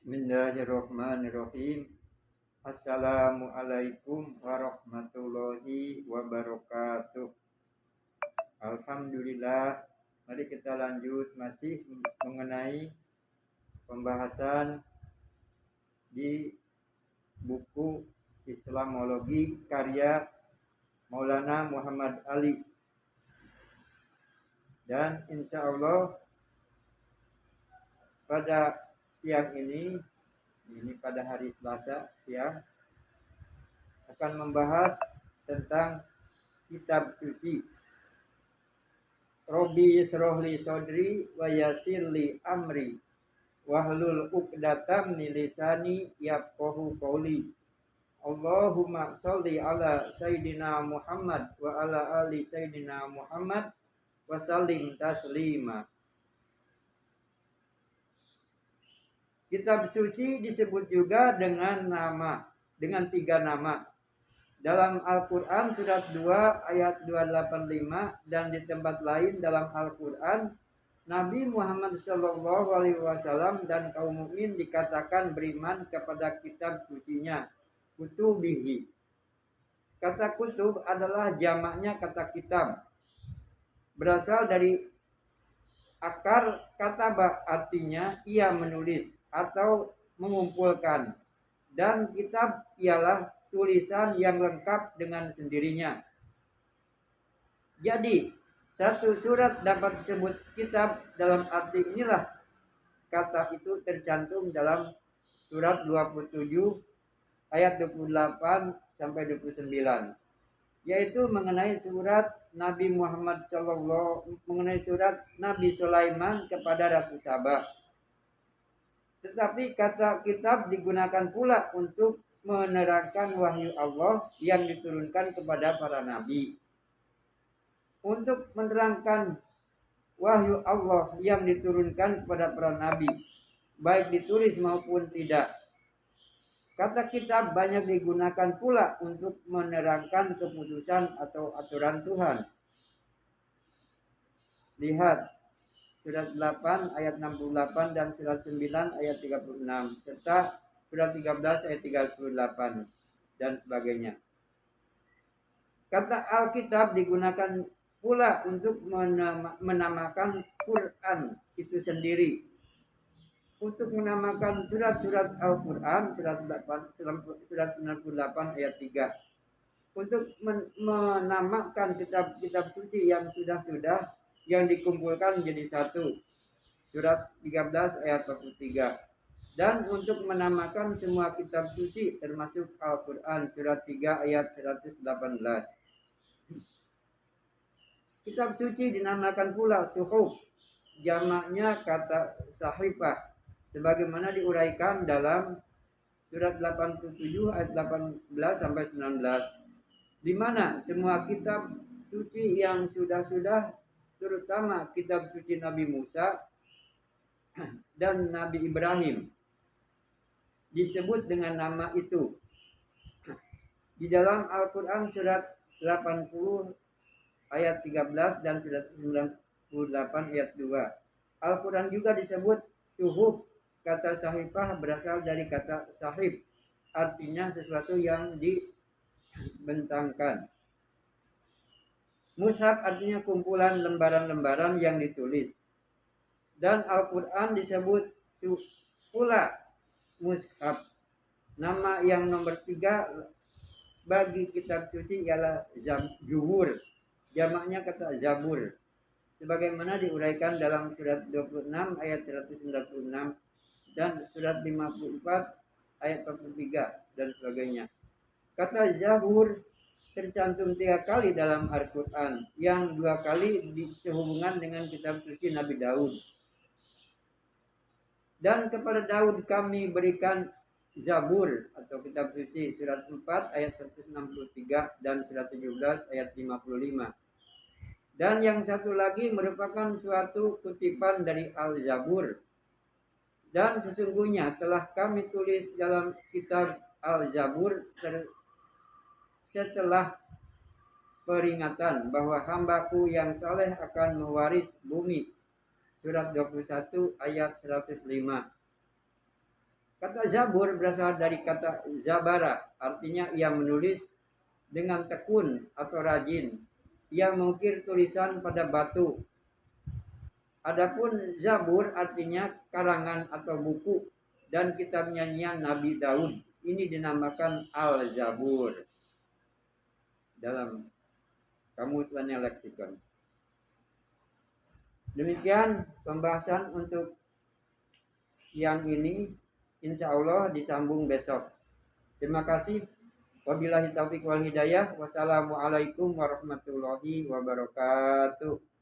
Bismillahirrahmanirrahim. Assalamualaikum warahmatullahi wabarakatuh. Alhamdulillah. Mari kita lanjut masih mengenai pembahasan di buku Islamologi karya Maulana Muhammad Ali. Dan insya Allah pada siang ini pada hari Selasa siang akan membahas tentang kitab suci. Robbi yashrah li sadri wa yassir li amri wahlul 'uqdatam min lisani yafqahu qawli. Allahumma shalli ala sayyidina Muhammad wa ala ali sayyidina Muhammad wa sallim taslima. Kitab suci disebut juga dengan 3 nama. Dalam Al-Quran surat 2 ayat 285 dan di tempat lain dalam Al-Quran Nabi Muhammad SAW dan kaum mukmin dikatakan beriman kepada kitab sucinya, kutubihi. Kata kutub adalah jamaknya kata kitab. Berasal dari akar kataba, artinya ia menulis atau mengumpulkan, dan kitab ialah tulisan yang lengkap dengan sendirinya. Jadi satu surat dapat disebut kitab dalam arti inilah. Kata itu tercantum dalam surat 27 ayat 28 sampai 29, yaitu mengenai surat Nabi Muhammad mengenai surat Nabi Sulaiman kepada Ratu Saba. Tetapi kata kitab digunakan pula untuk menerangkan wahyu Allah yang diturunkan kepada para nabi. Untuk menerangkan wahyu Allah yang diturunkan kepada para nabi, baik ditulis maupun tidak, kata kitab banyak digunakan pula untuk menerangkan keputusan atau aturan Tuhan. Lihat surat 8 ayat 68 dan surat 9 ayat 36 serta surat 13 ayat 38 dan sebagainya. Kata Alkitab digunakan pula untuk menamakan Quran itu sendiri. Untuk menamakan surat-surat Al-Quran surat 98 ayat 3. Untuk menamakan kitab-kitab suci yang sudah yang dikumpulkan menjadi satu, surat 13 ayat 43. Dan untuk menamakan semua kitab suci termasuk Al-Quran surat 3 ayat 118. Kitab suci dinamakan pula suhuf, jamaknya kata sahifah, sebagaimana diuraikan dalam surat 87 ayat 18 sampai 19, di mana semua kitab suci yang sudah terutama kitab suci Nabi Musa dan Nabi Ibrahim disebut dengan nama itu. Di dalam Al-Quran surat 80 ayat 13 dan surat 98 ayat 2. Al-Quran juga disebut suhuf. Kata sahifah berasal dari kata sahif, artinya sesuatu yang dibentangkan. Mushaf artinya kumpulan lembaran-lembaran yang ditulis. Dan Al-Quran disebut pula mushaf. Nama yang nomor 3 bagi kitab suci ialah Zabur, jamaknya kata Zabur, sebagaimana diuraikan dalam surat 26 ayat 196 dan surat 54 ayat 43 dan sebagainya. Kata Zabur tercantum 3 kali dalam Al-Quran, yang 2 kali sehubungan dengan kitab suci Nabi Daud. Dan kepada Daud kami berikan Zabur atau kitab suci, surat 4 ayat 163 dan surat 17 ayat 55. Dan yang satu lagi merupakan suatu kutipan dari Al-Zabur. Dan sesungguhnya telah kami tulis dalam kitab Al-Zabur setelah peringatan bahwa hambaku yang saleh akan mewaris bumi. Surat 21 ayat 105. Kata Zabur berasal dari kata Zabara, artinya ia menulis dengan tekun atau rajin. Ia mengukir tulisan pada batu. Adapun Zabur artinya karangan atau buku dan kitab nyanyian Nabi Daud. Ini dinamakan Al-Zabur dalam Kamus Lana Leksikon. Demikian pembahasan untuk yang ini. Insya Allah disambung besok. Terima kasih. Wabillahi taufiq wal hidayah. Wassalamualaikum warahmatullahi wabarakatuh.